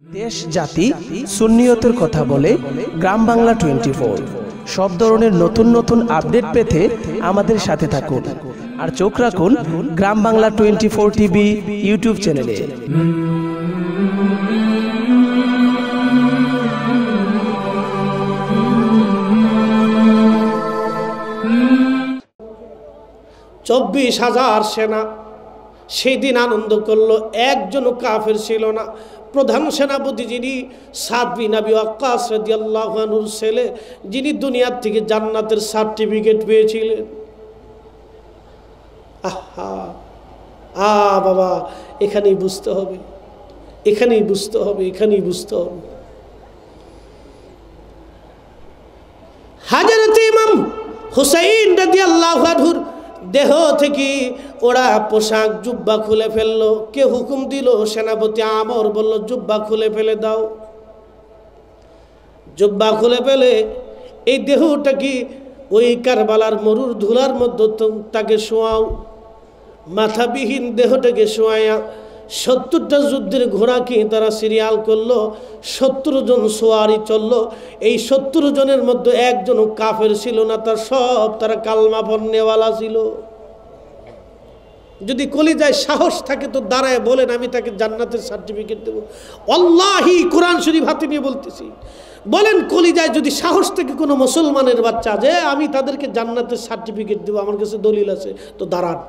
দেশ জাতি সুন্নিয়তের কথা বলে গ্রাম বাংলা 24 সব ধরনের নতুন নতুন আপডেট পেতে আমাদের সাথে থাকুন আর চোখ রাখুন গ্রাম বাংলা 24 টিভি ইউটিউব চ্যানেলে। 24,000 সেনা সেই দিন আনন্দ করলো, একজন কাফের ছিল না। প্রধান সেনাপতি যিনি সাদ বিন আবি ওয়াক্কাস রাদিয়াল্লাহু আনহুর ছেলে, যিনি দুনিয়ার থেকে জান্নাতের সার্টিফিকেট পেয়েছিলেন। বাবা, এখানেই বুঝতে হবে, এখানেই বুঝতে হবে, এখানেই বুঝতে হবে। হযরত ইমাম হুসাইন রাদিয়াল্লাহু আনহুর দেহ থেকে ওরা পোশাক জুব্বা খুলে ফেললো। কে হুকুম দিল? সেনাপতি আমর বলল, জুব্বা খুলে ফেলে দাও। জুব্বা খুলে ফেলে এই দেহটা কি ওই কারবালার মরুর ধুলার মধ্যে তাকে শোয়াও। মাথাবিহীন দেহটাকে শোয়ায়া 70টা যুদ্ধের ঘোড়াকে তারা সিরিয়াল করলো। 70 জন সোয়ারি চললো। এই 70 জনের মধ্যে একজনও কাফের ছিল না, তারা কালমা পড়নেওয়ালা ছিল। যদি কলিজায় সাহস থাকে তো দাঁড়ায় বলেন, আমি তাকে জান্নাতের সার্টিফিকেট দেব। আল্লাহি, কোরআন শরীফ হাতে নিয়ে বলতেছি, বলেন কলিজায় যদি সাহস থেকে কোনো মুসলমানের বাচ্চা যে আমি তাদেরকে জান্নাতের সার্টিফিকেট দেব, আমার কাছে দলিল আছে, তো দাঁড়ান।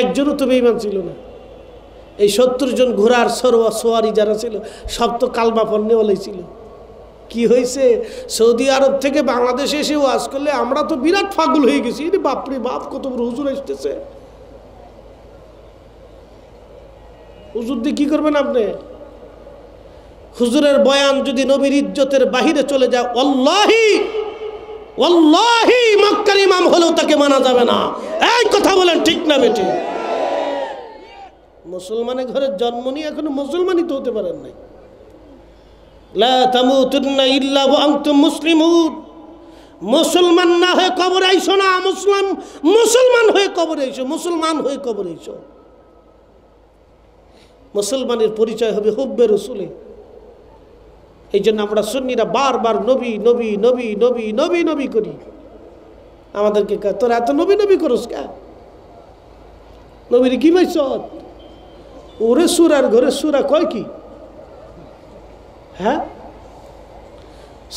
একজনও তো বেঈমান ছিল না। এই 70 জন ঘোড়ার সোয়ারি যারা ছিল সব তো কালমা পড়নেওয়ালাই ছিল। কি হয়েছে? সৌদি আরব থেকে বাংলাদেশে এসে ওয়াজ করলে আমরা তো বিরাট পাগল হয়ে গেছি। বাপরে বাপ, কত বড় হুজুর আসতেছে। হুজুর দিয়ে কি করবেন আপনি? হুজুরের বয়ান যদি নবীর ইজ্জতের বাহিরে চলে যায়, ওয়াল্লাহি মক্কার ইমাম হলেও তাকে মানা যাবে না। এই কথা বলেন ঠিক না বেটি? মুসলমানের ঘরে জন্ম নিয়ে এখনো মুসলমানই তো হতে পারেন নাই। লা তামুতুন্না ইল্লা ওয়া আনতুম মুসলিমুন। মুসলমান না হয়ে কবরে আইসো না, মুসলমান হয়ে কবরে আইসো, মুসলমান হয়ে কবরে আইসো। মুসলমানের পরিচয় হবে হুব্বে রাসূলে। এই জন্য আমরা সুন্নিরা বারবার নবী নবী নবী নবী নবী নবী করি। আমাদেরকে তোরা এত নবী নবী করস কে? নবীর কি পাইছ? ওরে সুরার ঘরে সুরা কয় কি? হ্যাঁ,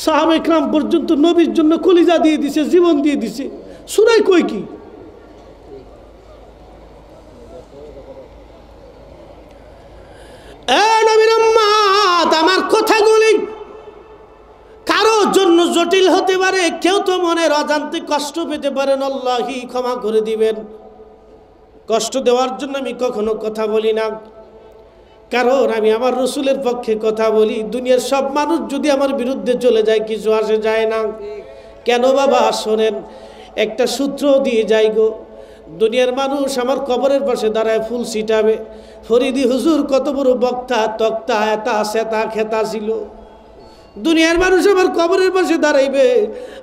সাহাবে ইকরাম পর্যন্ত নবীর জন্য কলিজা দিয়ে দিছে, জীবন দিয়ে দিছে, সুরাই কয় কি? নবীর উম্মত, আমার কথাগুলি কারোর জন্য জটিল হতে পারে, কেউ তো মনের অজান্তে কষ্ট পেতে পারেন, আল্লাহি ক্ষমা করে দিবেন। কষ্ট দেওয়ার জন্য আমি কখনো কথা বলি না, কারণ আমি আমার রসুলের পক্ষে কথা বলি। দুনিয়ার সব মানুষ যদি আমার বিরুদ্ধে চলে যায় কিছু আসে যায় না। কেন বাবা? শোনেন, একটা সূত্র দিয়ে যাই গো। দুনিয়ার মানুষ আমার কবরের পাশে দাঁড়ায় ফুল ছিটাবে। ফরিদি হুজুর কত বড় বক্তা, তক্তা, এতা সেতা খেতা ছিল। দুনিয়ার মানুষ আমার কবরের পাশে দাঁড়াইবে,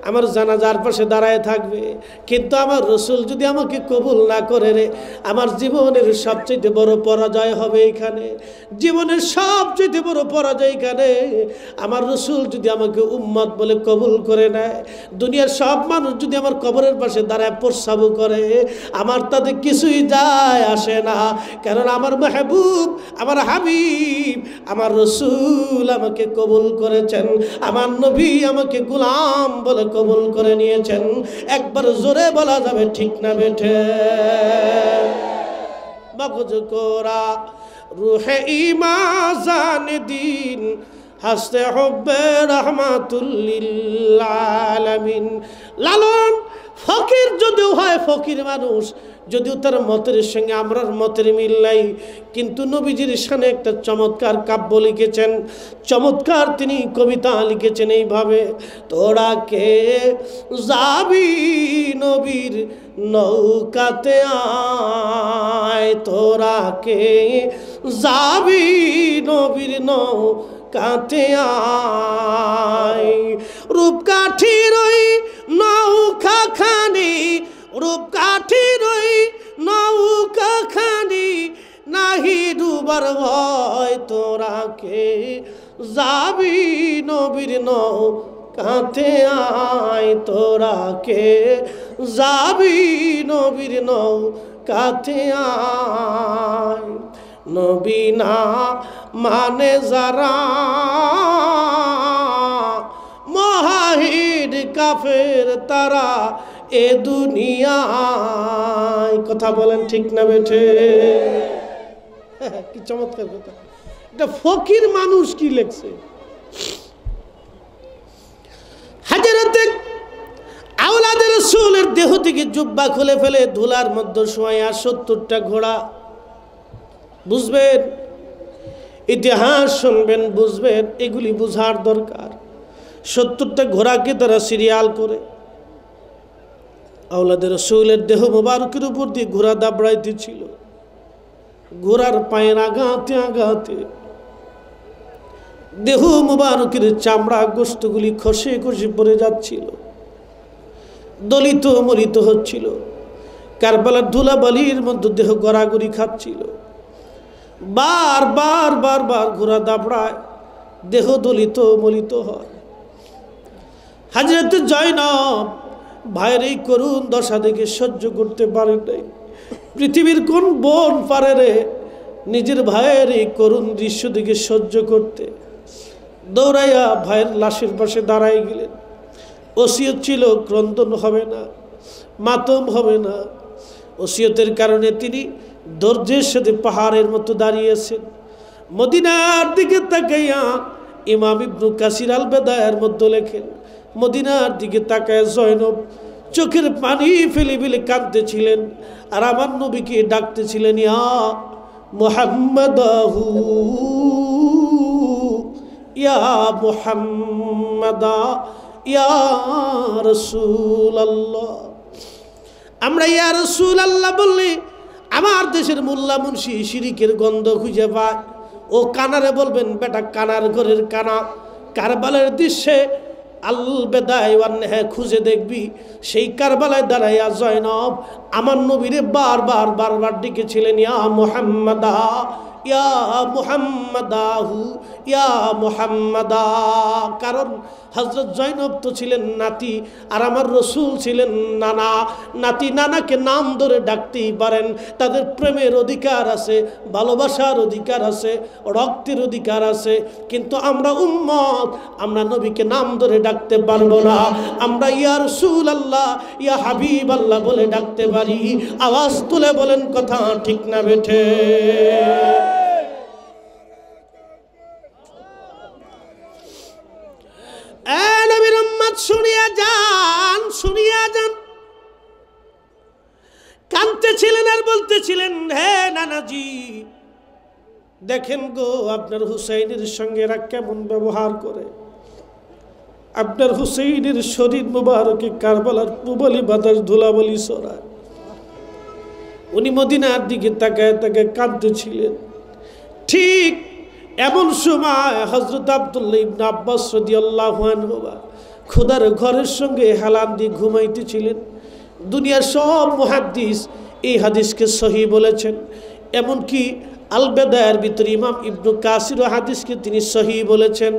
আমার জানাজার পাশে দাঁড়ায় থাকবে, কিন্তু আমার রসুল যদি আমাকে কবুল না করে রে, আমার জীবনের সবচেয়ে বড় পরাজয় হবে এখানে। জীবনের সবচেয়ে বড় পরাজয় এখানে। আমার রসুল যদি আমাকে উম্মত বলে কবুল করে নেয়, দুনিয়ার সব মানুষ যদি আমার কবরের পাশে দাঁড়ায় প্রস্রাবও করে, আমার তাতে কিছুই যায় আসে না। কারণ আমার মাহবুব, আমার হাবিব, আমার রসুল আমাকে কবুল করেছে, আমার নবী আমাকে গোলাম বলে কবুল করে নিয়েছেন। একবার জোরে বলা যাবে ঠিক না বেঠে? মগজ কোরা রুহে ইমাজান দিন হাসতে হবে রহমাতুল লিল আলামিন। লালন ফকির যদিও হয়, ফকির মানুষ, যদিও তার মতের সঙ্গে আমরার মতের মিল নাই, কিন্তু নবীজির শানে একটা চমৎকার কাব্য লিখেছেন, চমৎকার তিনি কবিতা লিখেছেন এইভাবে: তোরা কে যাবি নবীর নৌকাতে আয়, তোরা কে যাবি নবীর নৌকাতে আয়। রূপকাঠির ওই নৌকা খানি, রূপকাঠির ওই নৌকা খানি নাহি নাহি ডুবার ভয় তোরা কে যাবি নবীর নৌকাতে আয় তোরা কে যাবি নবীর নৌকাতে আয় নবী না মানে যারা মহাহির কাফের তারা এ দুনিয়ায়। কথা বলেন ঠিক না বেঠে? কি চমৎকার কথা! এটা ফকির মানুষ কি লেখছে। হাজরতে আওলাদের রাসূলের দেহ থেকে জুব্বা খুলে ফেলে ধুলার মধ্যে শোয়া 70টা ঘোড়া। বুঝবেন, ইতিহাস শুনবেন, বুঝবেন, এগুলি বুঝার দরকার। 70টা ঘোড়াকে তারা সিরিয়াল করে আওলাদের রাসূলের দেহ মোবারকের উপর দিয়ে ঘোড়া দাবড়াইতেছিল। ঘোড়ার পায়ের আঘাতে আঘাতে দেহ মোবারকের চামড়া গোশতগুলি খসে খসে পড়ে যাচ্ছিল, দলিত মলিত হচ্ছিল। কারবালার ধুলাবালির মধ্যে দেহ গড়াগড়ি খাচ্ছিল। বার বার ঘোড়া দাবড়ায়, দেহ দলিত মলিত হয়। হযরত জয়নব ভাইয়ের এই করুণ দশা দেখে সহ্য করতে পারেন নাই। পৃথিবীর কোন বোন পারে রে নিজের ভাইয়ের এই করুণ দৃশ্য দেখে সহ্য করতে? দৌড়াইয়া ভাইয়ের লাশের পাশে দাঁড়াই গেলেন। ওসিয়ত ছিল ক্রন্দন হবে না, মাতম হবে না। ওসিয়তের কারণে তিনি ধৈর্যের সাথে পাহাড়ের মতো দাঁড়িয়েছেন। মদিনার দিকে তাকাইয়া ইমাম ইবনে কাসির আল বেদায়ের মধ্যে লেখেন, মদিনার দিকে তাকায় জয়নব চোখের পানি ফেলে ফেলে কাঁদতেছিলেন আর আমার নবীকে ডাকতেছিলেন, ইয়া মুহাম্মাদাহু ইয়া মুহাম্মাদা ইয়া রাসূলুল্লাহ। আমরা ইয়া রাসূলুল্লাহ বললে আমার দেশের মোল্লা মুন্সি শিরিকের গন্ধ খুঁজে পায়। ও কানারে বলবেন, বেটা কানার ঘরের কানা, কারবালার দৃশ্যে আল বেদায় ওয়ান নেহা খুঁজে দেখবি। সেই কারবালায় দাঁড়াইয়া জয়নব আমার নবীরে বারবার ডেকেছিলেন, ইয়া মুহাম্মাদা ইয়া মুহাম্মাদাহু ইয়া মুহাম্মাদা। কারণ হযরত জয়নব তো ছিলেন নাতি আর আমার রসুল ছিলেন নানা। নাতি নানাকে নাম ধরে ডাকতেই পারেন, তাদের প্রেমের অধিকার আছে, ভালোবাসার অধিকার আছে, রক্তের অধিকার আছে। কিন্তু আমরা উম্মত, আমরা নবীকে নাম ধরে ডাকতে পারবো না। আমরা ইয়া রাসূলুল্লাহ ইয়া হাবিবাল্লাহ বলে ডাকতে পারি। আওয়াজ তুলে বলেন কথা ঠিক না বেঠে? নবীর উম্মত শুনিয়া যান, শুনিয়া যান। কাঁদতেছিলেন আর বলতেছিলেন, হে নানাজি দেখেন গো আপনার হুসাইনের সঙ্গে এরা কেমন ব্যবহার করে। আপনার হুসাইনের শরীর মুবারকে কারবালার পুবালি বাতাস ধুলাবালি ছড়ায়। উনি মদিনার দিকে তাকায় তাকায় কাঁদতেছিলেন। ঠিক এমন সময় হযরত আব্দুল্লাহ ইবনে আব্বাস রাদিয়াল্লাহু আনহু খোদার ঘরের সঙ্গে হেলান দিয়ে ঘুমাইতেছিলেন। দুনিয়ার সব মুহাদ্দিস এই হাদিসকে সহি বলেছেন, এমনকি আল বেদায়ের ভিতরে ইমাম ইবনে কাসির হাদিসকে তিনি সহি বলেছেন।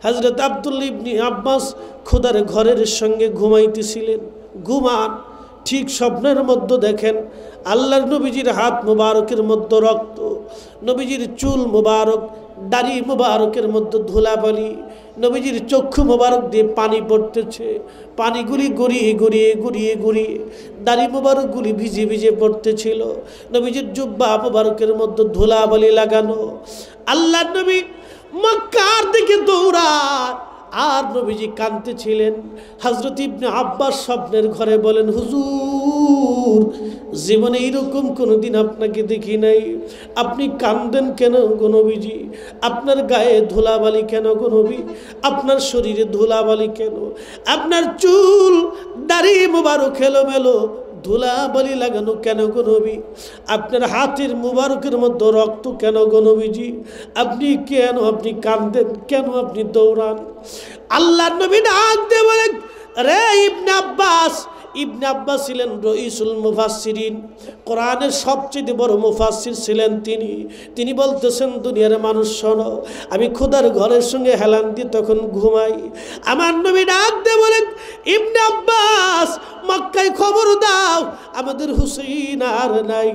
হযরত আব্দুল্লাহ ইবনে আব্বাস খোদার ঘরের সঙ্গে ঘুমাইতেছিলেন। ঘুমান ঠিক স্বপ্নের মধ্যে দেখেন আল্লাহর নবীজির হাত মুবারকের মধ্যে রক্ত, নবীজির চুল মুবারক, দাড়ি মুবারকের মধ্যে ধুলাবালি, নবীজির চক্ষু মুবারক দিয়ে পানি পড়তেছে। পানিগুলি গড়িয়ে গড়িয়ে গড়িয়ে গড়িয়ে দাড়ি মুবারকগুলি ভিজে ভিজে পড়তেছিল। নবীজির জুব্বা মুবারকের মধ্যে ধুলাবালি লাগানো। আল্লাহর নবী মক্কার দিকে দৌড়ায় আর নবীজি কাঁদতেছিলেন। হযরত ইবনে আব্বাস স্বপ্নের ঘরে বলেন, হুজুর জীবনে এরকম কোনোদিন আপনাকে দেখি নাই, আপনি কাঁদেন কেন গো নবীজি? আপনার গায়ে ধুলাবালি কেন গো নবী? আপনার শরীরে ধুলাবালি কেন? আপনার চুল দাড়ি মুবারক এলোমেলো ধুলাবালি লাগানো কেন গো নবী? আপনার হাতের মুবারকের মধ্যে রক্ত কেন গো নবীজি? আপনি কেন, আপনি কাঁদেন কেন, আপনি দৌড়ান? আল্লাহর নবী ডাক দিয়ে বলেন, রে ইবনে আব্বাস ইবনে আব্বাস ছিলেন রইসুল মুফাসসিরিন, কোরআনের সবচেয়ে বড় মুফাসসির ছিলেন তিনি বলতেছেন, দুনিয়ার মানুষ শোনো, আমি খোদার ঘরের সঙ্গে হেলান দিয়ে তখন ঘুমাই। আমার নবী ডাক দিয়ে বলেন, ইবনে আব্বাস মক্কায় খবর দাও, আমাদের হুসেইন আর নাই,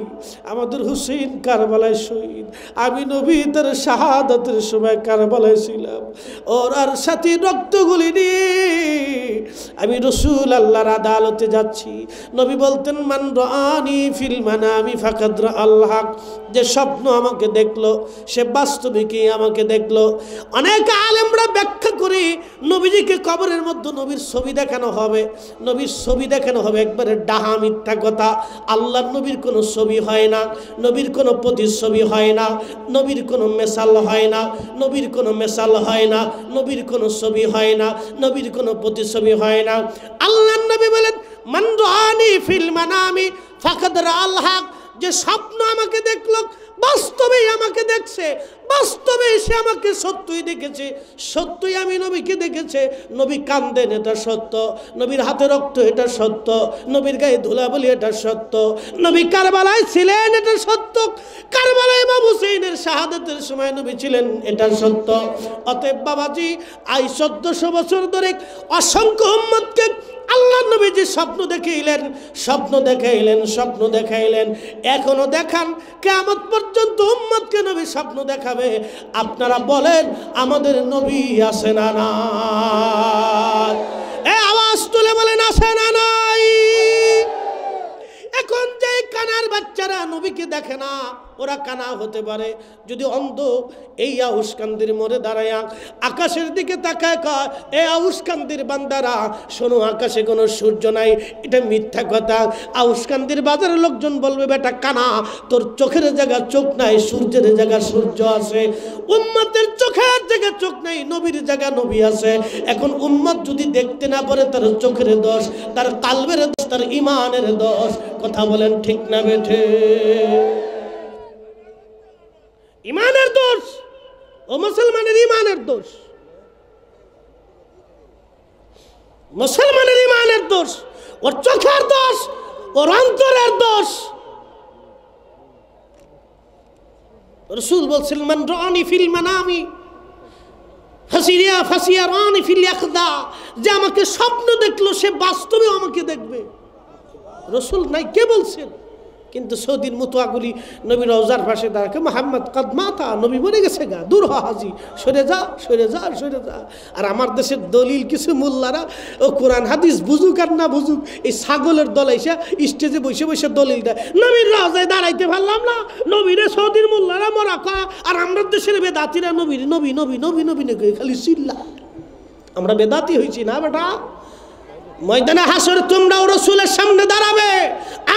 আমাদের হুসেইন কারবালায় শহীদ। আমি নবী তার শাহাদাতের সময় কারবালায় ছিলাম, ওর আর সাথে রক্তগুলি নিয়ে আমি রাসূল আল্লাহর আদালতে যাচ্ছি। নবী বলতেন, মান রাআনি ফিল মানামি ফাকাদ রাআল হক, যে স্বপ্ন আমাকে দেখলো সে বাস্তবিকই আমাকে দেখলো। অনেক আলেমরা ব্যাখ্যা করি নবীজিকে কবরের মধ্যে নবীর ছবি দেখানো হবে, নবীর ছবি দেখানো হবে, একবারে ডাহা মিথ্যা কথা। আল্লাহর নবীর কোনো ছবি হয় না, নবীর কোনো প্রতিচ্ছবি হয় না, নবীর কোনো মেসাল হয় না, নবীর কোনো মেসাল হয় না, নবীর কোনো ছবি হয় না, নবীর কোনো প্রতিচ্ছবি হয় না। আল্লাহর নবী বলেন, মান রাআনি ফিল মানামি ফাকাদ রাআল হক, যে স্বপ্ন আমাকে দেখলো বাস্তবেই আমাকে দেখছে, বাস্তবে সে আমাকে সত্যই দেখেছে, সত্যই আমি নবীকে দেখেছে। নবী কান্দেন, এটা সত্য, নবীর হাতে রক্ত, এটা সত্য, নবীর গায়ে ধুলাবালি, এটা সত্য, নবী কারবালায় ছিলেন, এটা সত্য, কারবালায় ইমাম হুসেইনের শাহাদাতের সময় নবী ছিলেন, এটা সত্য। অতএব বাবাজি, আই 1400 বছর ধরে অসংখ্য উম্মতকে আল্লাহ নবী যে স্বপ্ন দেখাইলেন, স্বপ্ন দেখাইলেন, স্বপ্ন দেখাইলেন, এখনো দেখান, কিয়ামত পর্যন্ত উম্মতকে নবী স্বপ্ন দেখাবে। আপনারা বলেন, আমাদের নবী আছে না নাই? এই আওয়াজ তুলে বলেন, আছে না নাই? এখন যে কানার বাচ্চারা নবীকে দেখে না, ওরা কানা হতে পারে যদি অন্ধ এই আউসকান্দির মোড়ে দাঁড়ায় আকাশের দিকে তাকায় কয়, এ আউসকান্দির বান্দারা শোনো, আকাশে কোনো সূর্য নাই, এটা মিথ্যা কথা। আউসকান্দির বাজারের লোকজন বলবে, বেটা কানা, তোর চোখের জায়গা চোখ নাই, সূর্যের জায়গা সূর্য আছে। উম্মতের চোখের জায়গা চোখ নাই, নবীর জায়গা নবী আছে। এখন উম্মত যদি দেখতে না পারে, তার চোখের দোষ, তার কালবের দোষ, তার ইমানের দোষ। কথা বলেন ঠিক না বেঠে? ইমানের দোষ, ও মুসলমানের ইমানের দোষ, মুসলমানের ইমানের দোষ, ওর চোখের দোষ, ওর অন্তরের দোষ। রাসূল বলছেন, মান রাআনি ফিল মানামি ফাসিয়া রাআনি ফিল ইয়াকদা, যে আমাকে স্বপ্ন দেখলো সে বাস্তবে আমাকে দেখবে। রাসূল নাই, কে বলছেন? কিন্তু সৌদির মুতোয়াগুলি নবী রওজার পাশে দাঁড়াকে, মোহাম্মদ কাদ মাতা, নবী মরে গেছে গা, দূর হ হাজি, সরে যা, সরে যা, সরে যা। আর আমার দেশের দলিল কিছু মোল্লারা, ও কোরআন হাদিস বুঝুক আর না বুঝুক, এই ছাগলের দল এসে স্টেজে বসে বসে দলিল দেয়, নবীর রওজায় দাঁড়াইতে পারলাম না, নবীরে সৌদির মোল্লারা মরা কা, আর আমরা দেশের বেদাতিরা নবীর নবী নবী নবী নবী নবী খালি চিল্লা। আমরা বেদাতি হয়েছি না বেটা? ময়দানে হাসরে তোমরাও রাসূলের সামনে দাঁড়াবে,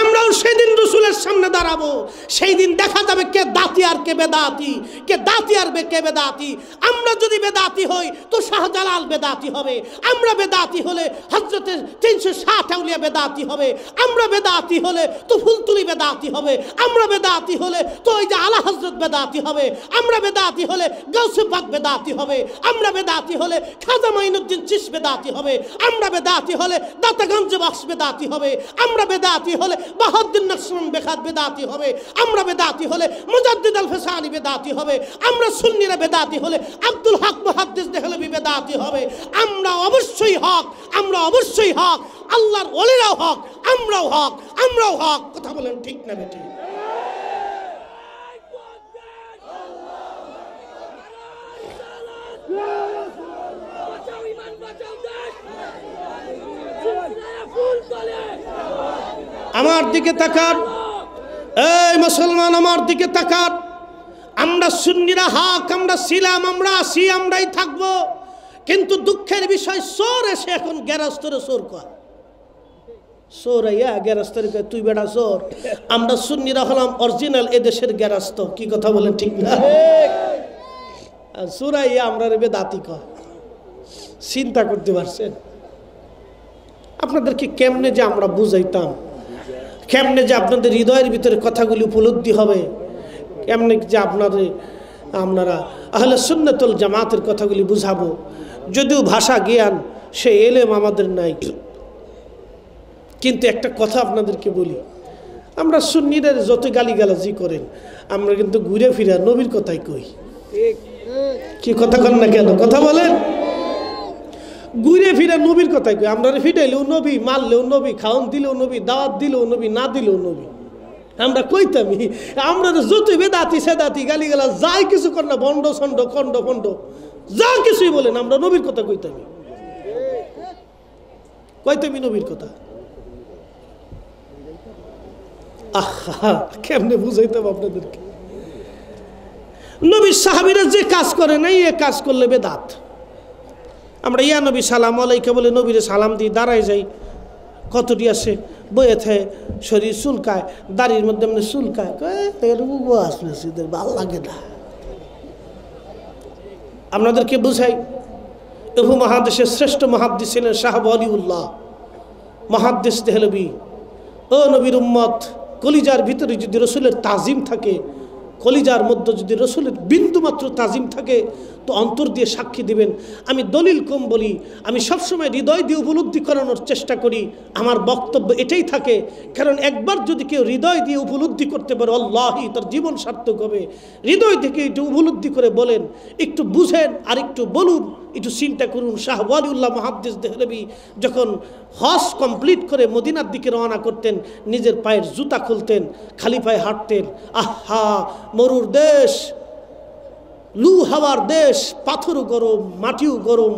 আমরাও সেদিন রাসূলের সামনে দাঁড়াবো। সেই দিন দেখা যাবে কে দাতি আর কে বেদাতি, কে দাতি আর কে বেদাতি। আমরা যদি বেদাতি হই তো শাহজালাল বেদাতি হবে, আমরা বেদাতি হলে হযরতের 360 আউলিয়া বেদাতি হবে, আমরা বেদাতি হলে তো ফুলতুলি বেদাতি হবে, আমরা বেদাতি হলে তো ওই যে আলা হযরত বেদাতি হবে, আমরা বেদাতি হলে গাউসে পাক বেদাতি হবে, আমরা বেদাতি হলে খাজা মাইনুদ্দিন চিশতি বেদাতি হবে, আমরা বেদাতি হলে দাতাগঞ্জ বক্স বেদাতি হবে, আমরা বেদাতি হলে বাহাউদ্দিন নকশবন্দি বেখাত বেদাতি হবে, আমরা বেদাতি হলে মুজাদ্দিদ আল ফিসানি বেদাতি হবে, আমরা সুন্নিরা বেদাতি হলে আব্দুল হক মুহাদ্দিস দেহলভী বেদাতি হবে। আমরা অবশ্যই হক, আমরা অবশ্যই হক, আল্লাহর ওলিরাও হক, আমরাও হক, আমরাও হক। কথা বলেন ঠিক না বেটি? আমার দিকে তাকান, এই মুসলমান আমার দিকে তাকান। আমরা সুন্নিরা হক, আমরা ছিলাম, আমরা আছি, আমরাই থাকবো। কিন্তু দুঃখের বিষয়, চোর এসে এখন গেরস্তরে চোর কয়, চোর আইয়া গেরস্তরে কয় তুই বেটা চোর। আমরা সুন্নিরা হলাম অরিজিনাল এদেশের গেরস্ত। কি কথা বলেন ঠিক না? চোর আইয়া আমরা বেদাতি কয়। চিন্তা করতে পারছেন? আপনাদেরকে কেমনে যে আমরা বুঝাইতাম, কেমনে যে আপনাদের হৃদয়ের ভিতরে কথাগুলি উপলব্ধি হবে, কেমনে যে আপনারা আহলে সুন্নাতুল জামাতের কথাগুলি বুঝাবো। যদিও ভাষা জ্ঞান সে এলেম আমাদের নাই, কিন্তু একটা কথা আপনাদেরকে বলি, আমরা সুন্নিরা যত গালিগালাজি করেন, আমরা কিন্তু ঘুরে ফিরে নবীর কথাই কই। কি কথা কন না কেন? কথা বলেন। ঘুরে ফিরে নবীর কথাই কই। আমরা ফিটাইলেও নবী, মারলেও নবী, খাওয়ান দিলেও নবী, দাওয়াত দিলেও নবী, না দিলেও নবী। আমরা কইতামই, আমরা যত বেদাতি সেদাতি গালিগালা যাই কিছু কর না, ভণ্ড ছন্ড খণ্ড ফণ্ড যা কিছুই বলেন, আমরা নবীর কথা কইতামই, কইতামই নবীর কথা। আহা, কেমনে বুঝাইতাম আপনাদেরকে? নবীর সাহাবীরা যে কাজ করে নাই, এ কাজ করলে বেদাত। আমরা ইয়া নবী সালাম আলাইকা বলে নবীরে সালাম দিয়ে দাঁড়ায় যাই, কতটি আসে বয়ে থাকে, শরীর চুলকায়, দাড়ির মধ্যে মানে চুলকায়, ভাল লাগে না। আপনাদেরকে বুঝাই, উপমহাদেশের শ্রেষ্ঠ মুহাদ্দিস ছিলেন শাহ ওয়ালিউল্লাহ মুহাদ্দিস দেহলভী। ও নবীর উম্মত, কলিজার ভিতরে যদি রসুলের তাজিম থাকে, কলিজার মধ্যে যদি রসুলের বিন্দু মাত্র তাজিম থাকে, তো অন্তর দিয়ে সাক্ষী দিবেন। আমি দলিল কম বলি, আমি সবসময় হৃদয় দিয়ে উপলব্ধি করানোর চেষ্টা করি। আমার বক্তব্য এটাই থাকে, কারণ একবার যদি কেউ হৃদয় দিয়ে উপলব্ধি করতে পারে, আল্লাহি তার জীবন সার্থক হবে। হৃদয় থেকে একটু উপলব্ধি করে বলেন, একটু বুঝেন আর একটু বলুন, একটু চিন্তা করুন। শাহ ওয়ালিউল্লাহ মুহাদ্দিস দেহলভী যখন হজ কমপ্লিট করে মদিনার দিকে রওনা করতেন, নিজের পায়ের জুতা খুলতেন, খালি পায়ে হাঁটতেন। আহা, মরুর দেশ, লু হাওয়ার দেশ, পাথরও গরম, মাটিও গরম,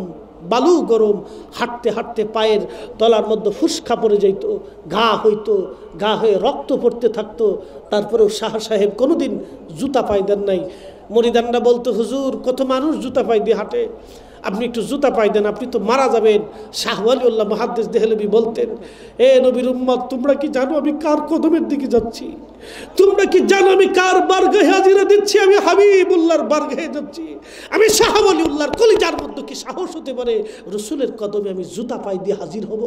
বালু গরম, হাঁটতে হাঁটতে পায়ের তলার মধ্যে ফুসকা পড়ে যাইতো, ঘা হইতো, ঘা হয়ে রক্ত পড়তে থাকতো। তারপরেও শাহ সাহেব কোনোদিন জুতা পায়ে দেন নাই। মরিদানরা বলতো, হুজুর কত মানুষ জুতা পায়ে দিয়ে হাঁটে, আপনি একটু জুতা পায়ে দেন, আপনি তো মারা যাবেন। শাহ ওয়ালিউল্লাহ মুহাদ্দিস দেহলভী বলতেন, এ নবীর উম্মত, তোমরা কি জানো আমি কার কদমের দিকে যাচ্ছি? তোমরা কি জানো আমি কার বারগাহে হাজিরা দিচ্ছি? আমি হাবিবুল্লাহর বারগাহে যাচ্ছি। আমি শাহ ওয়ালিউল্লাহর কলিজার মধ্যে কি সাহস হতে পারে রসুলের কদমে আমি জুতা পায়ে দিয়ে হাজির হব?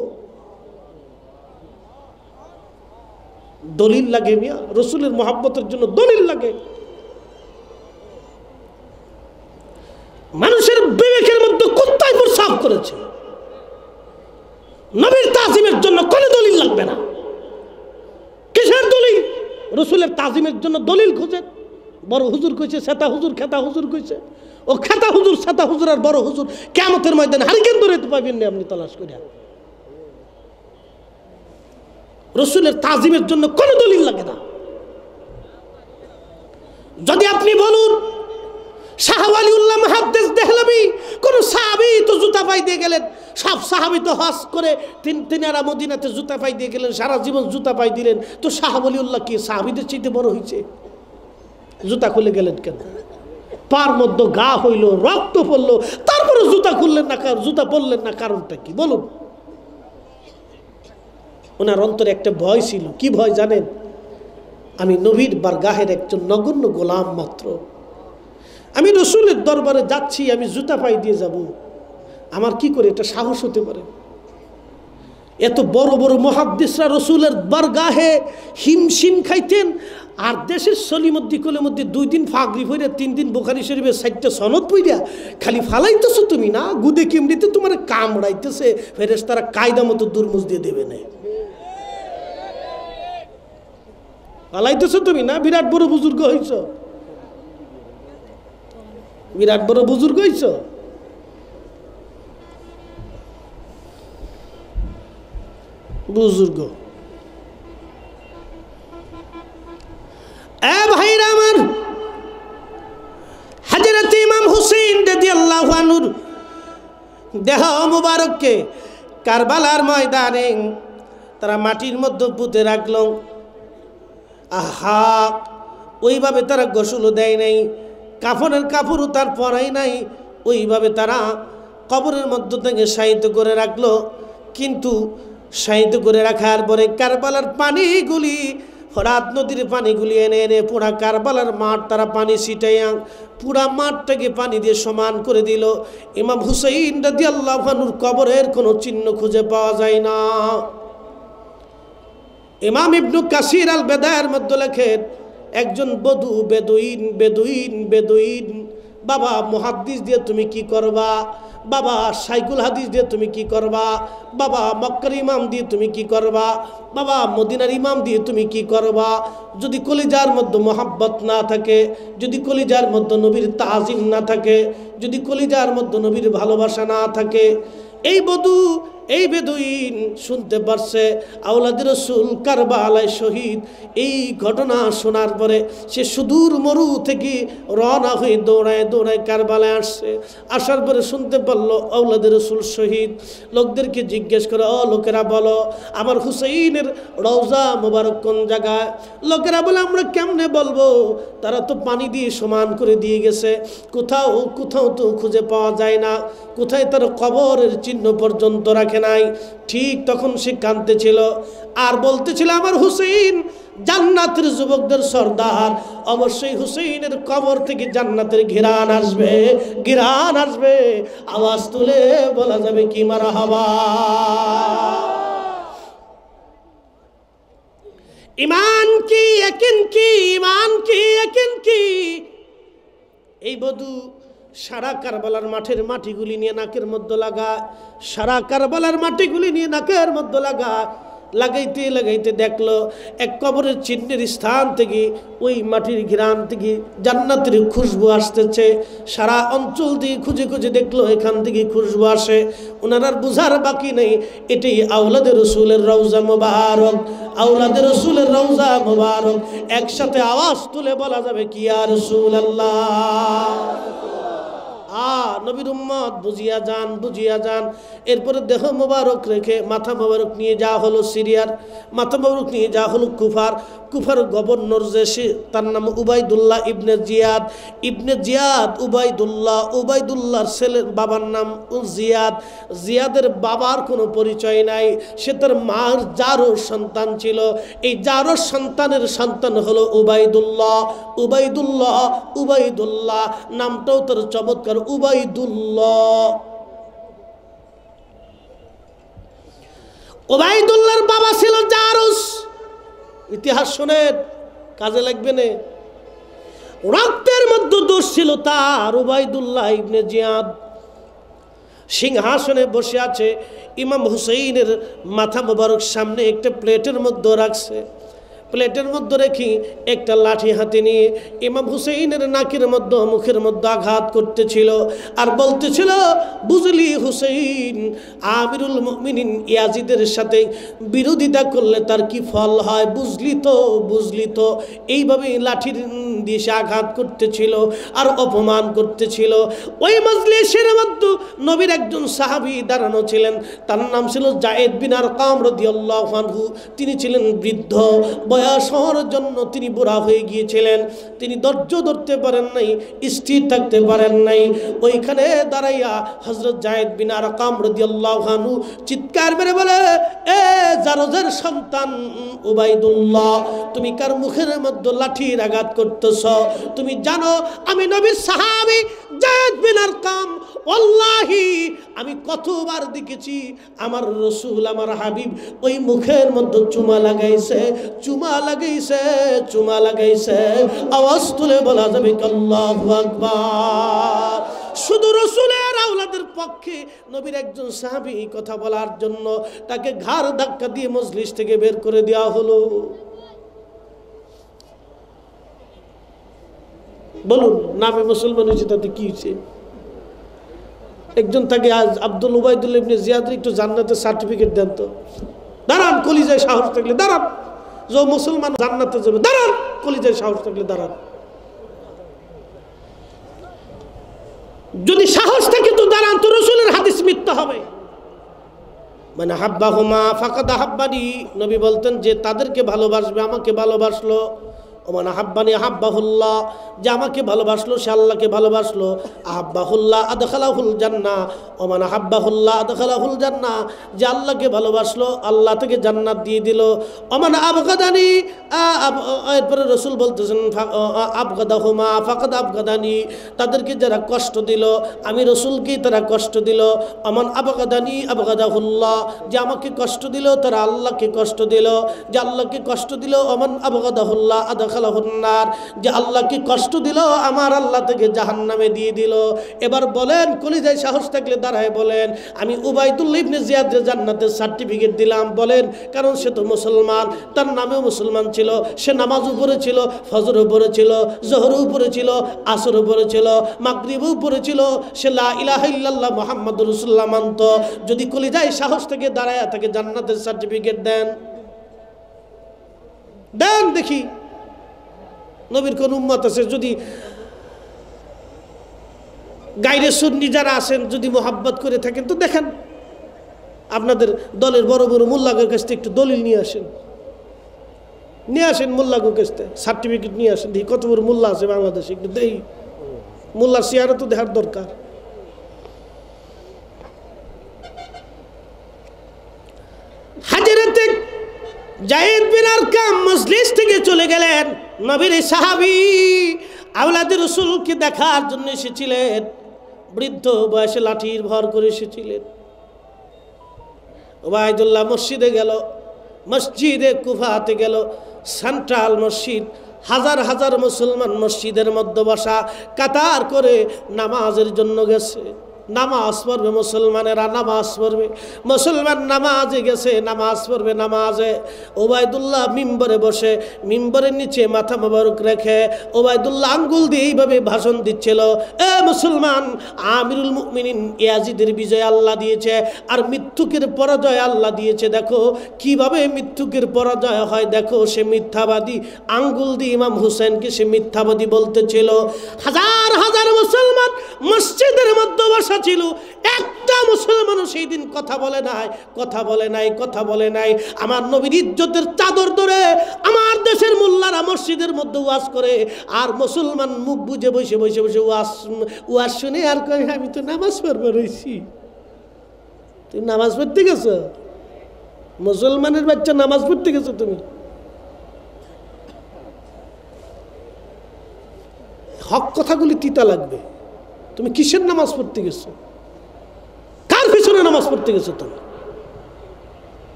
দলিল লাগে মিয়া, রসুলের মহাব্বতের জন্য দলিল লাগে। মানুষের বিবেকের মধ্যে কুত্তায় প্রসাব করেছে। নবীর তাজিমের জন্য কোনো দলিল লাগবে না। কিসের দলিল? রসুলের তাজিমের জন্য দলিল খুঁজেন। বড় হুজুর কইছে, সেতা হুজুর, খেতা হুজুর কইছে। ও খেতা হুজুর, সেতা হুজুর আর বড় হুজুর কিয়ামতের ময়দানে হারিকেন ধরে তো পাবেন না আপনি তালাশ করে। রসুলের তাজিমের জন্য কোনো দলিল লাগে না। যদি আপনি বলুন শাহ ওয়ালিউল্লাহ মুহাদ্দিস দেহলভী কোন সাহাবী তো জুতা পাই দিয়ে গেলেন, সব সাহাবী তো হজ করে তিনারা মদিনাতে জুতা পাই দিয়ে গেলেন, সারা জীবন জুতা পাই দিলেন, তো শাহ ওয়ালিউল্লাহ কি সাহাবীদের চাইতে বড় হয়েছে? জুতা খুলে গেলেন কেন? পার মধ্যে গা হইল, রক্ত পড়লো, তারপরে জুতা খুললেন না, জুতা পরলেন না, কারণটা কি বলুন? ওনার অন্তরে একটা ভয় ছিল। কি ভয় জানেন? আমি নবীর বারগাহের একজন নগণ্য গোলাম মাত্র, আমি রসুলের দরবারে যাচ্ছি, আমি জুতা পাই দিয়ে যাব, আমার কি করে এটা সাহস হতে পারে? এত বড় বড় মুহাদ্দিসরা রসুলের বারগাহে হিমশিম খাইতেন, আর দেশের সলিমদ্দি কোলের মধ্যে 2 দিন ফাগরি পইরা 3 দিন বুখারী শরীফের 4টা সনদ পইরা খালি ফালাইতেছো তুমি না, গুদে কেমনিতে তোমার কামড়াইতেছে, ফেরেশতারা কায়দা মতো দুরমুজ দিয়ে দেবে না। ফালাইতেছো তুমি না, বিরাট বড় বুজুর্গ হইছ, বিরাট বড় বুজুর্গ হইছ। বুজুর্গ এ ভাইরা আমার, হযরত ইমাম হুসাইন রাদিয়াল্লাহু আনহুর দেহ মুবারককে কারবালার ময়দানে তারা মাটির মধ্যে পুঁতে রাখল। আহা, ওইভাবে তারা গোসলও দেয় নাই, কাফনের কাপড়ও তার পরাই নাই, ওইভাবে তারা কবরের মধ্য থেকে শায়িত করে রাখলো। কিন্তু শায়িত করে রাখার পরে কারবালার পানিগুলি, ফরাত নদীর পানিগুলি এনে এনে পুরা কারবালার মাঠ তারা পানি ছিটাইয়া পুরা মাঠটাকে পানি দিয়ে সমান করে দিল। ইমাম হুসাইন রাদিয়াল্লাহু আনহুর কবরের কোনো চিহ্ন খুঁজে পাওয়া যায় না। ইমাম ইবনু কাসির আল বেদায়ের মধ্যে লেখেন, একজন বেদুইন বাবা মুহাদ্দিস দিয়ে তুমি কি করবা, বাবা শাইখুল হাদিস দিয়ে তুমি কি করবা, বাবা মক্কার ইমাম দিয়ে তুমি কি করবা, বাবা মদিনার ইমাম দিয়ে তুমি কি করবা। যদি কলিজার মধ্যে মোহাব্বত না থাকে, যদি কলিজার মধ্যে নবীর তাজিম না থাকে, যদি কলিজার মধ্যে নবীর ভালোবাসা না থাকে, এই বধূ এই বেদুইন শুনতে পারছে আওলাদের রাসূল কারবালায় শহীদ। এই ঘটনা শোনার পরে সে সুদূর মরু থেকে রওনা হয়ে দৌড়ায় দৌড়ায় কারবালায় আসছে। আসার পরে শুনতে পারলো আওলাদের রাসূল শহীদ। লোকদেরকে জিজ্ঞেস করে, ও লোকেরা বলো আমার হুসাইনের রওজা মোবারক কোন জায়গায়? লোকেরা বলে আমরা কেমনে বলবো, তারা তো পানি দিয়ে সমান করে দিয়ে গেছে, কোথাও কোথাও তো খুঁজে পাওয়া যায় না, কোথায় তার কবরের চিহ্ন পর্যন্ত রাখে নাই। ঠিক তখন সে কাঁদতেছিল আর বলতেছিল আমার হুসাইন জান্নাতের যুবকদের সর্দার, অবশ্যই হুসাইনের কবর থেকে জান্নাতের ঘিরান আসবে, ঘিরান আসবে। আওয়াজ তুলে বলা যাবে কি মারহাবা। ঈমান কি ইয়াকিন কি, ঈমান কি ইয়াকিন কি। এই বধূ সারা কারবালার মাঠের মাটিগুলি নিয়ে নাকের মধ্যে লাগায়, সারা কারবালার মাটিগুলি নিয়ে নাকের মধ্যে লাগায়। লাগাইতে লাগাইতে দেখলো এক কবরের চিহ্নের স্থান থেকে ওই মাটির ঘিরান থেকে জান্নাতের খুশবু আসতেছে। সারা অঞ্চল দিয়ে খুঁজে খুঁজে দেখলো এখান থেকে খুশবু আসে। ওনার আর বুঝার বাকি নেই এটাই আওলাদের রাসূলের রওজা মোবারক, আওলাদের রাসূলের রওজা মোবারক। একসাথে আওয়াজ তুলে বলা যাবে কি ইয়া রাসূলুল্লাহ। নবীর উম্মত বুঝিয়া যান, বুঝিয়া যান। এরপরে দেহ মোবারক রেখে মাথা মোবারক নিয়ে যাওয়া হলো সিরিয়ার, মাথা মোবারক নিয়ে যাওয়া হলো কুফার। কুফার গভর্নর যে সে তার নাম উবাইদুল্লাহ ইবনে জিয়াদ। ইবনে জিয়াদ উবাইদুল্লাহ, উবাইদুল্লাহর ছেলের বাবার নাম জিয়াদ। জিয়াদের বাবার কোনো পরিচয় নাই, সে তার মার জারো সন্তান ছিল। এই জারো সন্তানের সন্তান হলো উবাইদুল্লাহ। উবাইদুল্লাহ উবাইদুল্লাহ নামটাও তার চমৎকার, উবাইদুল্লাহ। উবাইদুল্লাহর বাবা ছিল জারুস। ইতিহাস শোনেন, কাজে লাগবে না। রক্তের মধ্যে দোষ ছিল তার। উবাইদুল্লাহ ইবনে জিয়াদ সিংহাসনে বসে আছে। ইমাম হুসাইনের মাথা মোবারক সামনে একটা প্লেটের মধ্যে রাখছে। প্লেটের মধ্যে রেখে একটা লাঠি হাতে নিয়ে ইমাম হুসাইনের নাকের মধ্যে মুখের মধ্যে আঘাত করতেছিল আর বলতেছিল, বুঝলি হুসাইন, আমিরুল মুমিনিন ইয়াজিদের সাথে বিরোধিতা করলে তার কি ফল হয় বুঝলি তো, বুঝলি তো। এইভাবে লাঠির দিয়ে সে আঘাত করতেছিল আর অপমান করতেছিল। ওই মজলিসের মধ্যে নবীর একজন সাহাবী দাঁড়ানো ছিলেন, তার নাম ছিল যায়েদ বিন আরকাম রাদিয়াল্লাহু আনহু। তিনি ছিলেন বৃদ্ধ, বয়স হওয়ার জন্য তিনি বুড়া হয়ে গিয়েছিলেন। তিনি ধৈর্য ধরতে পারেন নাই, স্থির থাকতে পারেন নাই। ওইখানে দাঁড়াইয়া হযরত যায়েদ বিন আরকাম রাদিয়াল্লাহু আনহু চিৎকার মেরে বলে, এ জারজের সন্তান উবাইদুল্লাহ, তুমি কার মুখের মধ্যে লাঠির আঘাত করতেছ? তুমি জানো আমি নবীর সাহাবী যায়েদ বিন আরকাম, ওয়াল্লাহি আমি কতবার দেখেছি আমার রাসূল আমার হাবিব ওই মুখের মধ্যে চুমা লাগাইছে, চুমা লাগাইছে, চুমা লাগাইছে। আওয়াজ তুলে বলা যাবে আল্লাহু আকবার। শুধু রাসূলের আওলাদের পক্ষে নবীর একজন সাহাবী কথা বলার জন্য তাকে ঘাড় ধাক্কা দিয়ে মজলিস থেকে বের করে দেওয়া হলো। বলুন, নামে মুসলমান হয়েছে তাতে কি হয়েছে? একজন তাকে আজ আব্দুল উবাইদুল্লাহ ইবনে জিয়াদ একটু জান্নাতের সার্টিফিকেট দেন তো। দাঁড়ান, কলিজায় সাহস থাকলে দাঁড়ান। যে মুসলমান জান্নাতে যাবে, দাঁড়ান, কলিজায় সাহস থাকলে দাঁড়ান। যদি সাহস থাকে তো দাঁড়ান, তো রাসূলের হাদিস মিথ্যা হবে। মানে হাব্বাহুমা ফাকাদ আহাব্বানি, নবী বলতেন যে তাদেরকে ভালোবাসবে আমাকে ভালোবাসলো। ওমান আহাব্বানি আহাব্বাহুল্লাহ, যে আমাকে ভালোবাসলো সে আল্লাহকে ভালোবাসলো। আহাব্বাহুল্লাহ আদখালাহুল জান্নাহ, ওমান আহাব্বাহুল্লাহ আদখালাহুল জান্নাহ, যে আল্লাহকে ভালোবাসলো আল্লাহ থেকে জান্নাত দিয়ে দিল। ওমান আবগাদানি, এরপরে রাসূল বলতেছেন আবগাদাহুমা ফাকাদ আবগাদানি, তাদেরকে যারা কষ্ট দিল আমি রাসূলকেই তারা কষ্ট দিল। ওমান আবগাদানি আবগাদাহুল্লাহ, যে আমাকে কষ্ট দিল তারা আল্লাহকে কষ্ট দিল, যে আল্লাহকে কষ্ট দিল। ওমান আবগাদাহুল্লাহ আদখালাহুন নার, যে আল্লাহকে কষ্ট দিল আমার আল্লাহ থেকে জাহান্নামে দিয়ে দিল। এবার বলেন, কলিজায় সাহস থাকলে দাঁড়ায় বলেন, আমি উবাইদুল্লাহ ইবনে জিয়াদের জান্নাতের সার্টিফিকেট দিলাম। বলেন, কারণ সে তো মুসলমান, তার নামেও মুসলমান ছিল, সে নামাজও পড়েছিল, ফজরও পড়েছিল, জোহরও পড়েছিল, আসরও পড়েছিল, মাগরিবও পড়েছিল, সে লা ইলাহা ইল্লাল্লাহ মুহাম্মাদুর রাসূলুল্লাহ মানত। যদি কলিজায় সাহস থেকে দাঁড়ায় তাকে জান্নাতের সার্টিফিকেট দেন, দেন দেখি। নবীর কোন উম্মত আছে যদি গায়রে সুন্নি যারা আছেন যদি মোহাব্বত করে থাকেন তো দেখেন, আপনাদের দলের বড় বড় মোল্লাদের কাছ থেকে একটু দলিল নিয়ে আসেন, নিয়ে আসেন মোল্লাদের কাছ থেকে সার্টিফিকেট নিয়ে আসেন, দেখি কত বড় মোল্লা আছে বাংলাদেশে, একটু দেই। মোল্লার চেহারা তো দেখার দরকার। হাজরাতে যায়েদ বিন আরকাম মজলিস থেকে চলে গেলেন। নবীর সাহাবী আওলাদে রাসূলকে দেখার জন্য এসেছিলেন, বৃদ্ধ বয়সে লাঠির ভর করে এসেছিলেন। ওবায়দুল্লাহ মসজিদে গেল, মসজিদে কুফাতে গেল, সেন্ট্রাল মসজিদ, হাজার হাজার মুসলমান মসজিদের মধ্যে বসা, কাতার করে নামাজের জন্য গেছে। নামাজ পড়বে মুসলমানেরা, নামাজ পড়বে মুসলমান, নামাজে গেছে, নামাজ পড়বে নামাজে। ওবায়দুল্লাহ মিম্বরে বসে, মিম্বরের নিচে মাথা মোবারক রেখে ওবায়দুল্লাহ আঙ্গুল দিয়ে এইভাবে ভাষণ দিচ্ছিল, এ মুসলমান, আমিরুল মুমিনিন ইয়াজিদের বিজয় আল্লাহ দিয়েছে, আর মৃত্যুকের পরাজয় আল্লাহ দিয়েছে। দেখো কিভাবে মৃত্যুকের পরাজয় হয়, দেখো সে মিথ্যাবাদী। আঙ্গুল দিয়ে ইমাম হুসেনকে সে মিথ্যাবাদী বলতেছিল। হাজার হাজার মুসলমান মসজিদের মধ্যে বসা ছিল, একটা মুসলমানও সেই দিন কথা বলে নাই, কথা বলে নাই, কথা বলে নাই। আমার নবীর ইজ্জতের চাদর ধরে আমার দেশের মোল্লারা মসজিদের মধ্যে ওয়াজ করে, আর মুসলমান মুখ বুঝে বসে বসে বসে ওয়াজ শুনে আর কয়, আমি তো নামাজ পড়বো রয়েছি। তুমি নামাজ পড়তে গেছো? মুসলমানের বাচ্চা নামাজ পড়তে গেছো তুমি? হক কথাগুলি তিতা লাগবে। তুমি কিসের নামাজ পড়তে গেছো? কার পিছনে নামাজ পড়তে গেছো তুমি?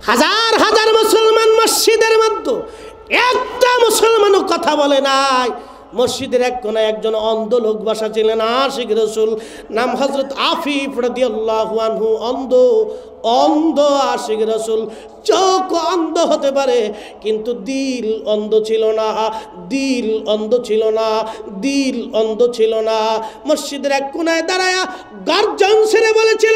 হাজার হাজার মুসলমান মসজিদের মধ্যে একটা মুসলমানও কথা বলে নাই। মসজিদের এক কোণায় একজন অন্ধ লোক বসা ছিলেন, আশিক রাসূল, নাম হযরত আফিফ রাদিয়াল্লাহু আনহু। অন্ধ, অন্ধ আশিক রাসূল। চোখ অন্ধ হতে পারে কিন্তু দিল অন্ধ ছিল না, দিল অন্ধ ছিল না, দিল অন্ধ ছিল না। মসজিদের এক কোণায় দাঁড়ায়া গর্জন ছেড়ে বলেছিল,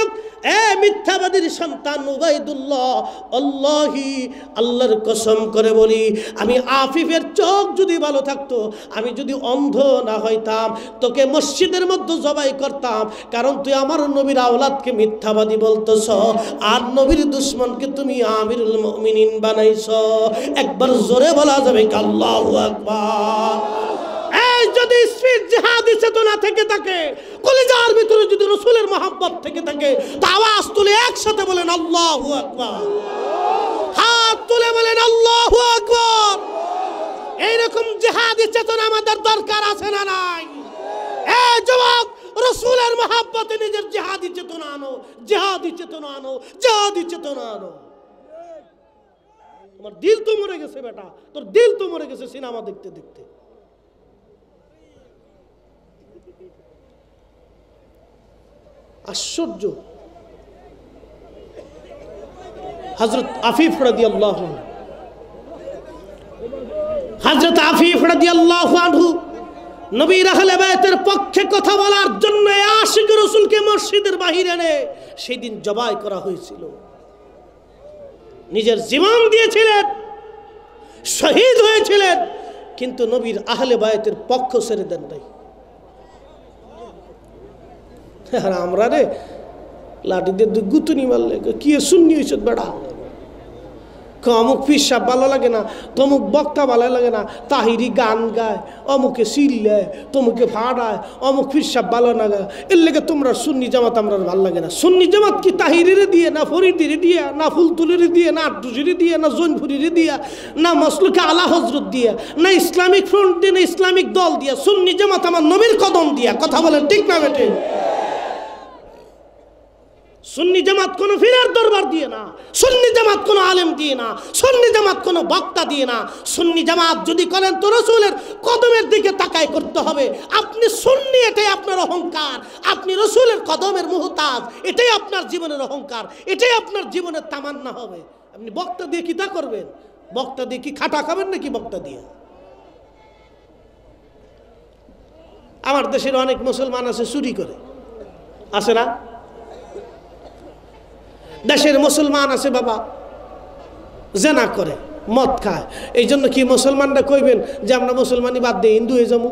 এ মিথ্যাবাদীর সন্তান উবাইদুল্লাহ, আল্লাহি, আল্লাহর কসম করে বলি, আমি আফিফের চোখ যদি ভালো থাকতো, আমি যদি অন্ধ না হইতাম, তোকে মসজিদের মধ্যে জবাই করতাম। কারণ তুই আমার নবীর আওলাদকে মিথ্যাবাদী বলতেছ, আর নবীর দুশ্মনকে তুমি আমিরুল মুমিনিন বানাইছ। একবার জোরে বলা যাবে আল্লাহু আকবার। যদি জিহাদি চেতনা থেকে থাকে, কলিজার ভিতরে যদি রাসূলের মহব্বত থেকে থাকে, তা আওয়াজ তুলে একসাথে বলেন আল্লাহু আকবার, হাত তুলে বলেন আল্লাহু আকবার। এইরকম জিহাদি চেতনা আমাদের দরকার আছে না নাই? এই যুবক, রাসূলের মহব্বতে নিজের জিহাদি চেতনা আনো, জিহাদি চেতনা আনো, জিহাদি চেতনা আনো। তোমার দিল তো মরে গেছে বেটা, তোর দিল তো মরে গেছে সিনেমা দেখতে দেখতে। আশ্চর্য। হযরত আফিফ রাদিয়াল্লাহু আনহু, হযরত আফিফ রাদিয়াল্লাহু আনহু নবীর আহলে বাইতের পক্ষে কথা বলার জন্য আশিক রাসূলকে মসজিদের বাহিরে এনে সেই দিন জবাই করা হয়েছিল। নিজের জীবন দিয়েছিলেন, শহীদ হয়েছিলেন, কিন্তু নবীর আহলে বাইতের পক্ষ ছেড়ে দেন নাই। আর আমরা রে লাঠি দিয়ে গুতুনি মারলে কি সুন্নি হয়েছে বেড়া, অমুক পিসাব ভালো লাগে না, তমুক বক্তা ভালো লাগে না, তাহিরি গান গায়, অমুকে সিল্লায়, তমুকে ফাড়ায়, অমুক পিসাব ভালো না গায়, এর লেগে তোমরা সুন্নি জামাত আমরা ভালো লাগে না। সুন্নি জামাত কি তাহিরির দিয়ে, না ফরিদির দিয়ে, না ফুলতুলির দিয়ে, না আটুজির দিয়ে, না জৈনপুরির দিয়া, না মসলুকে আলা হজরত দিয়া, না ইসলামিক ফ্রন্ট দিয়ে, না ইসলামিক দল দিয়া? সুন্নি জামাত আমার নবীর কদম দিয়া। কথা বলেন ঠিক না বেটে? সুন্নি জামাত কোনো ফিরার দরবার দিয়ে না, সুন্নি জামাত কোনো আলেম দিয়ে না, সুন্নি জামাত কোনো বক্তা দিয়ে না। সুন্নি জামাত যদি করেন তো রসুলের কদমের দিকে তাকায় করতে হবে। আপনি সুন্নি, এটাই আপনার অহংকার। আপনি রসুলের কদমের মুহতাজ, এটাই আপনার জীবনের অহংকার, এটাই আপনার জীবনের তামান্না হবে। আপনি বক্তা দিয়ে কি তা করবেন? বক্তা দিয়ে কি খাটা খাবেন নাকি বক্তা দিয়ে? আমার দেশের অনেক মুসলমান আছে চুরি করে, আছে না? দেশের মুসলমান আছে বাবা জেনা করে, মদ খায়। এই জন্য কি মুসলমানরা কইবেন যে আমরা মুসলমানই বাদ দিয়ে হিন্দু হয়ে যাবো?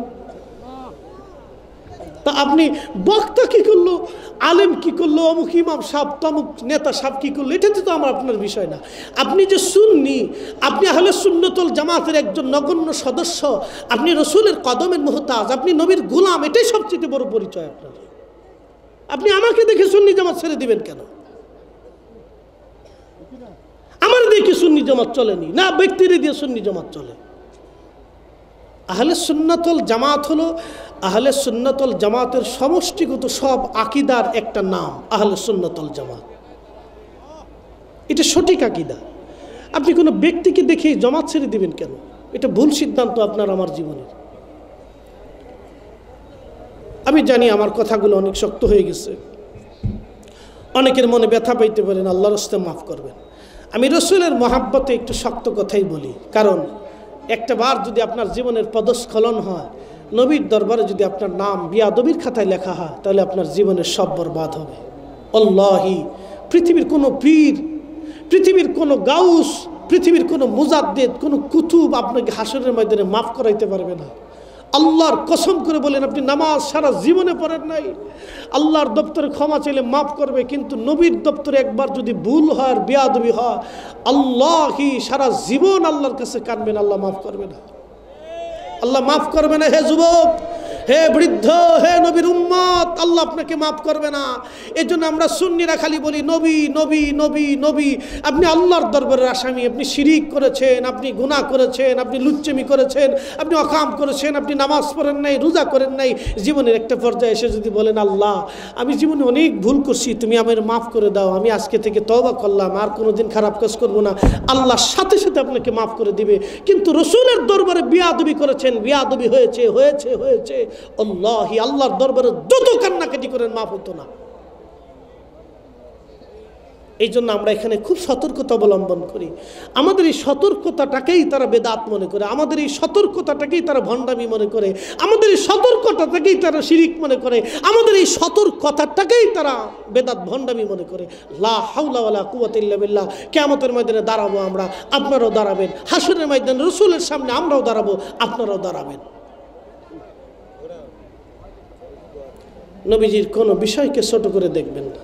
তা আপনি বক্তা কি করলো, আলেম কি করলো, অমুক ইমাম সাহেব, তমুক নেতা সাহেব কি করলো, এটাতে তো আমার আপনার বিষয় না। আপনি যে সুন্নি, আপনি আহলে সুন্নতুল জামাতের একজন নগণ্য সদস্য, আপনি রসুলের কদমের মুহতাজ, আপনি নবীর গোলাম, এটাই সবচেয়ে বড় পরিচয় আপনার। আপনি আমাকে দেখে সুন্নি জামাত ছেড়ে দিবেন কেন? আমার দেখে সুন্নি জামাত চলেনি না, ব্যক্তির দিয়ে সুন্নি জামাত চলে। আহলে সুন্নাতুল জামাত হলো আহলে সুন্নাতুল জামাতের সমষ্টিগত সব আকীদার একটা নাম, আহলে সুন্নাতুল জামাত। এটা সঠিক আকীদা। আপনি কোনো ব্যক্তিকে দেখে জামাত ছেড়ে দিবেন কেন? এটা ভুল সিদ্ধান্ত আপনার আমার জীবনের। আমি জানি আমার কথাগুলো অনেক শক্ত হয়ে গেছে, অনেকের মনে ব্যথা পাইতে পারেন, আল্লাহর রাস্তায় মাফ করবেন। আমি রসুলের মহাব্বতে একটু শক্ত কথাই বলি, কারণ একটা বার যদি আপনার জীবনের পদস্খলন হয়, নবীর দরবারে যদি আপনার নাম বিয়াদবির খাতায় লেখা হয়, তাহলে আপনার জীবনের সব বরবাদ হবে। আল্লাহি, পৃথিবীর কোনো পীর, পৃথিবীর কোনো গাউস, পৃথিবীর কোনো মুজাদ্দিদ, কোনো কুতুব আপনাকে হাসরের ময়দানে মাফ করাইতে পারবে না। আল্লাহর কসম করে বলেন, আপনি নামাজ সারা জীবনে পড়েন নাই, আল্লাহর দপ্তরে ক্ষমা চাইলে মাফ করবে, কিন্তু নবীর দপ্তরে একবার যদি ভুল হয় আর বেয়াদবি হয়, আল্লাহি সারা জীবন আল্লাহর কাছে কাঁদবেন, আল্লাহ মাফ করবে না। আল্লাহ মাফ করবে না। হে যুবক, হে বৃদ্ধ, হে নবীর উম্মত, আল্লাহ আপনাকে মাফ করবে না। এই জন্য আমরা সুন্নিরা খালি বলি নবী নবী নবী নবী। আপনি আল্লাহর দরবারের আসামি, আপনি শিরিক করেছেন, আপনি গুনাহ করেছেন, আপনি লুচ্চেমি করেছেন, আপনি অকাম করেছেন, আপনি নামাজ পড়েন নাই, রোজা করেন নাই। জীবনের একটা পর্যায়ে এসে যদি বলেন আল্লাহ আমি জীবনে অনেক ভুল করছি, তুমি আমার মাফ করে দাও, আমি আজকে থেকে তওবা করলাম, আর কোনোদিন খারাপ কাজ করবো না, আল্লাহ সাথে সাথে আপনাকে মাফ করে দিবে। কিন্তু রসুলের দরবারে বিয়াদবি করেছেন, বিয়াদবি হয়েছে হয়েছে হয়েছে, আল্লাহি আল্লাহর দরবারে যত কান্নাকাটি করেন মাফ হতো না। এই জন্য আমরা এখানে খুব সতর্কতা অবলম্বন করি। আমাদের এই সতর্কতাটাকেই তারা বেদাত মনে করে, আমাদের এই সতর্কতাটাকেই তারা ভণ্ডামি মনে করে, আমাদের এই সতর্কতাটাকেই তারা শিরিক মনে করে, আমাদের এই সতর্কতাটাকেই তারা বেদাত ভণ্ডামি মনে করে। লা হাওলা ওয়ালা কুওয়াতা ইল্লা বিল্লাহ। কিয়ামতের ময়দানে দাঁড়াবো আমরা, আপনারাও দাঁড়াবেন। হাসরের ময়দানে রাসূলের সামনে আমরাও দাঁড়াবো, আপনারাও দাঁড়াবেন। নবীজির কোনো বিষয়কে ছোট করে দেখবেন না।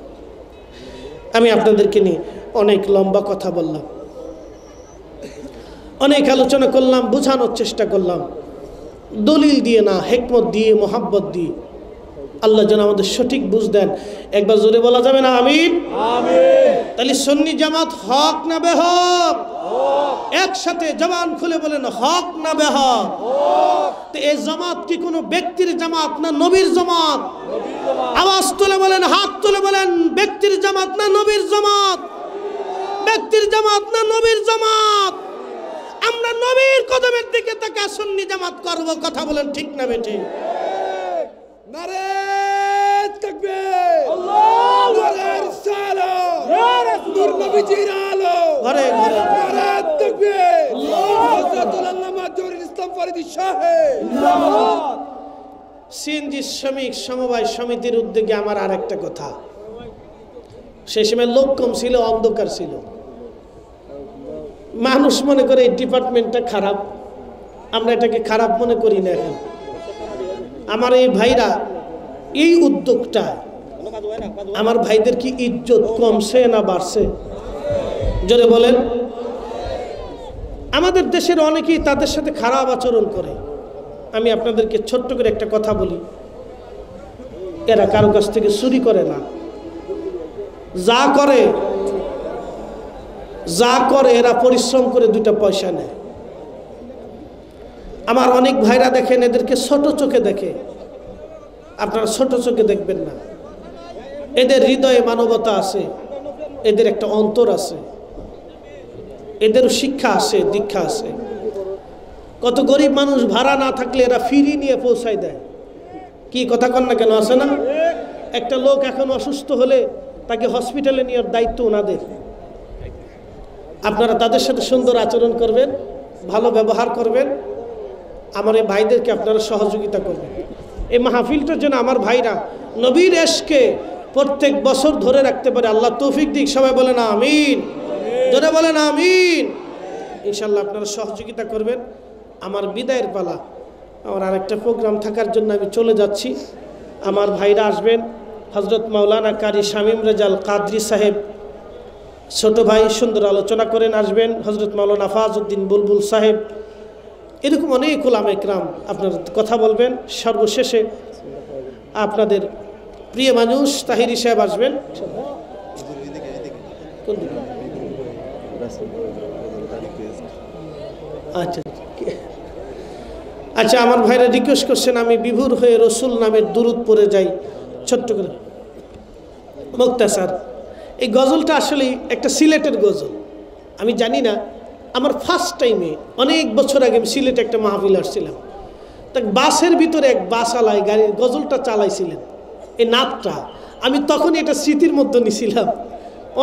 আমি আপনাদেরকে নিয়ে অনেক লম্বা কথা বললাম, অনেক আলোচনা করলাম, বোঝানোর চেষ্টা করলাম, দলিল দিয়ে না, হিকমত দিয়ে, মোহাব্বত দিয়ে। আল্লাহ যেন আমাদের সঠিক বুঝ দেন। একবার জোরে বলা যাবে না আমিন? তাহলে সুন্নি জামাত হক না বেহক? একসাথে জবান খুলে বলেন হক না বেহক? তো এই জামাত কি কোনো ব্যক্তির জামাত না নবীর জামাত? আওয়াজ তুলে বলেন, হাত তুলে বলেন, ব্যক্তির জামাত না নবীর জামাত? ব্যক্তির জামাত না নবীর জামাত? আমরা নবীর কদমের দিকে তাকা সুন্নি জামাত করব। কথা বলেন ঠিক না বেঠি? নারে তাকবীর, আল্লাহু আকবার, সালাম ইয়া রাসূল, নবীজির আলো ঘরে ঘরে নারে তাকবীর, হযরতুল আল্লামা জহুরুল ইসলাম ফরিদী সাহেব জিন্দাবাদ। সিএনজি শ্রমিক সমবায় সমিতির উদ্যোগে আমার আরেকটা কথা, সেই সময় লোক কম ছিল, অন্ধকার ছিল, মানুষ মনে করে এই ডিপার্টমেন্টটা খারাপ, আমরা এটাকে খারাপ মনে করি না। এখন আমার এই ভাইরা এই উদ্যোগটা, আমার ভাইদের কি ইজ্জত কমছে না বাড়ছে? জোরে বলেন। আমাদের দেশের অনেকেই তাদের সাথে খারাপ আচরণ করে। আমি আপনাদেরকে ছোট্ট করে একটা কথা বলি, এরা কারো কাছ থেকে চুরি করে না, যা করে এরা পরিশ্রম করে দুটা পয়সা নেয়। আমার অনেক ভাইরা দেখেন এদেরকে ছোট চোখে দেখে, আপনারা ছোট চোখে দেখবেন না। এদের হৃদয়ে মানবতা আছে, এদের একটা অন্তর আছে, এদেরও শিক্ষা আছে, দীক্ষা আছে। কত গরিব মানুষ ভাড়া না থাকলে এরা ফিরি নিয়ে পৌঁছায় দেয়। কি কথা কন না কেন, আছে না? একটা লোক এখন অসুস্থ হলে তাকে হসপিটালে নেওয়ার দায়িত্ব ওনাদের। আপনারা তাদের সাথে সুন্দর আচরণ করবেন, ভালো ব্যবহার করবেন, আমার এই ভাইদেরকে আপনারা সহযোগিতা করবেন। এই মাহফিলটার জন্য আমার ভাইরা নবীর এশকে প্রত্যেক বছর ধরে রাখতে পারে আল্লাহ তৌফিক দিক। সবাই বলেন আমিন, জোরে বলেন আমিন। ইনশাল্লাহ আপনারা সহযোগিতা করবেন। আমার বিদায়ের পালা, আমার আরেকটা প্রোগ্রাম থাকার জন্য আমি চলে যাচ্ছি। আমার ভাইরা আসবেন, হজরত মাওলানা কারি শামীম রেজাল কাদরি সাহেব ছোট ভাই সুন্দর আলোচনা করেন, আসবেন হজরত মাওলানা ফাজউদ্দিন বুলবুল সাহেব, এরকম অনেক উলামা ইকরাম আপনারা কথা বলবেন। সর্বশেষে আপনাদের প্রিয় মানুষ তাহিরি সাহেব আসবেন। আচ্ছা আচ্ছা, আমার ভাইরা রিকোয়েস্ট করছেন আমি বিভোর হয়ে রসুল নামের দুরুদ পড়ে যাই ছোট্ট করে। মুক্তাসার, এই গজলটা আসলে একটা সিলেটের গজল। আমি জানি না, আমার ফার্স্ট টাইমে অনেক বছর আগে আমি সিলেটে একটা মাহফিল আসছিলাম, তা বাসের ভিতরে এক বাসওয়ালায় গাড়ির গজলটা চালাইছিলেন, এই নাতটা আমি তখন এটা স্মৃতির মধ্যে নিছিলাম,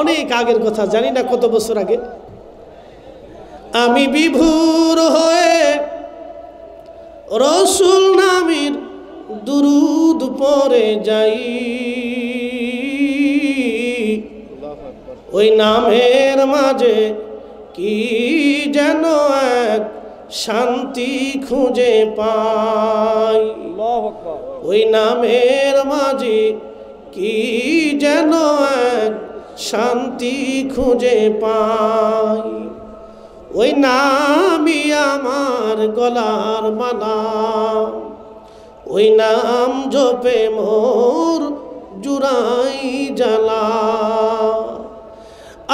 অনেক আগের কথা, জানি না কত বছর আগে। আমি বিভোর হয়ে রসুল নামের দুরুদ পড়ে যাই, ওই নামের মাঝে কি যেন এক শান্তি খুঁজে পাই, ওই নামের মাঝে কি যেন এক শান্তি খুঁজে পাই, ওই নামই আমার গলার মালা, ওই নাম জপে মোর জুড়াই জ্বালা,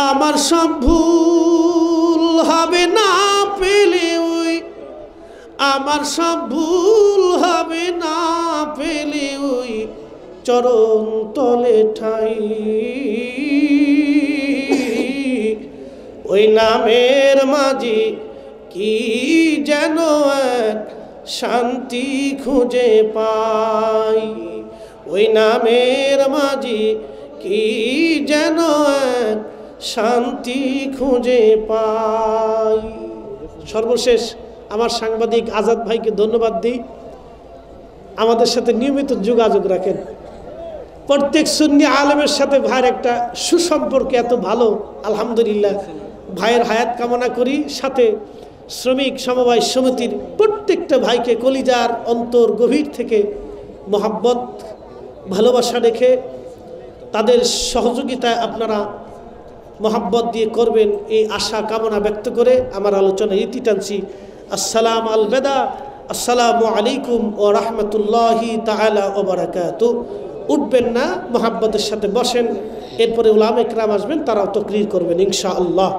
আমার সব ভুল হবে না পেলে ওই, আমার সব ভুল হবে না পেলে ওই চরণ তলে ঠাই, ওই নামের মাঝে কি যেন এক শান্তি খুঁজে পাই, ওই নামের মাঝে কি যেন এক শান্তি খুঁজে পাই। সর্বশেষ আমার সাংবাদিক আজাদ ভাইকে ধন্যবাদ দিই, আমাদের সাথে নিয়মিত যোগাযোগ রাখেন। প্রত্যেক সুন্নি আলেমের সাথে ভাইয়ের একটা সুসম্পর্ক এত ভালো, আলহামদুলিল্লাহ। ভাইয়ের হায়াত কামনা করি। সাথে শ্রমিক সমবায় সমিতির প্রত্যেকটা ভাইকে কলিজার অন্তর গভীর থেকে মোহাব্বত ভালোবাসা রেখে তাদের সহযোগিতায় আপনারা মোহাব্বত দিয়ে করবেন, এই আশা কামনা ব্যক্ত করে আমার আলোচনা ইতি টানছি। আসসালাম আল বেদা, আসসালামু আলাইকুম ও রহমতুল্লাহি তাআলা ওয়া বারাকাতুহু। উঠবেন না, মোহাব্বতের সাথে বসেন, এরপরে উলামা ইকরাম আসবেন, তারাও তাকরীর করবেন ইনশাআল্লাহ।